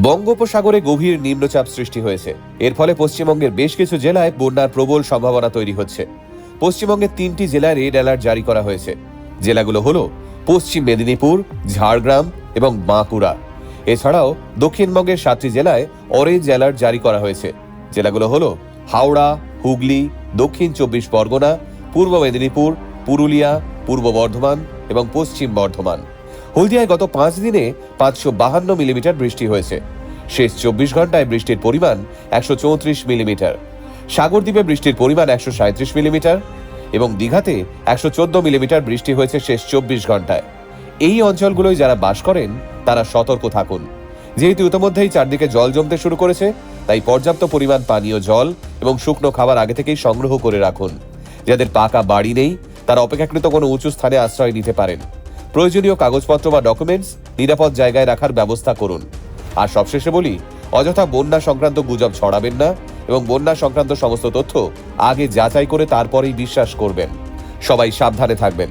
বঙ্গোপসাগরে গভীর নিম্নচাপ সৃষ্টি হয়েছে। এর ফলে পশ্চিমবঙ্গের বেশ কিছু জেলায় বন্যার প্রবল সম্ভাবনা তৈরি হচ্ছে। পশ্চিমবঙ্গের 3টি জেলায় রেড অ্যালার্ট জারি করা হয়েছে। জেলাগুলো হলো পশ্চিম মেদিনীপুর, ঝাড়গ্রাম এবং বাঁকুড়া। এছাড়াও দক্ষিণবঙ্গের 7টি জেলায় অরেঞ্জ অ্যালার্ট জারি করা হয়েছে। জেলাগুলো হলো হাওড়া, হুগলি, দক্ষিণ 24 পরগনা, পূর্ব মেদিনীপুর, পুরুলিয়া, পূর্ব বর্ধমান এবং পশ্চিম বর্ধমান। হলদিয়ায় গত 5 দিনে 552 মিলিমিটার বৃষ্টি হয়েছে। শেষ 24 ঘন্টায় বৃষ্টির পরিমাণ 134 মিলিমিটার। সাগরদ্বীপে বৃষ্টির পরিমাণ 137 মিলিমিটার এবং দীঘাতে 114 মিলিমিটার বৃষ্টি হয়েছে শেষ 24 ঘন্টায়। এই অঞ্চলগুলোয় যারা বাস করেন তারা সতর্ক থাকুন। যেহেতু ইতিমধ্যেই চারদিকে জল জমতে শুরু করেছে, তাই পর্যাপ্ত পরিমাণ পানীয় জল এবং শুকনো খাবার আগে থেকেই সংগ্রহ করে রাখুন। যাদের পাকা বাড়ি নেই তারা অপেক্ষাকৃত কোনো উঁচু স্থানে আশ্রয় নিতে পারেন। প্রয়োজনীয় কাগজপত্র বা ডকুমেন্টস নিরাপদ জায়গায় রাখার ব্যবস্থা করুন। আর সবশেষে বলি, অযথা বন্যা সংক্রান্ত গুজব ছড়াবেন না এবং বন্যা সংক্রান্ত সমস্ত তথ্য আগে যাচাই করে তারপরেই বিশ্বাস করবেন। সবাই সাবধানে থাকবেন।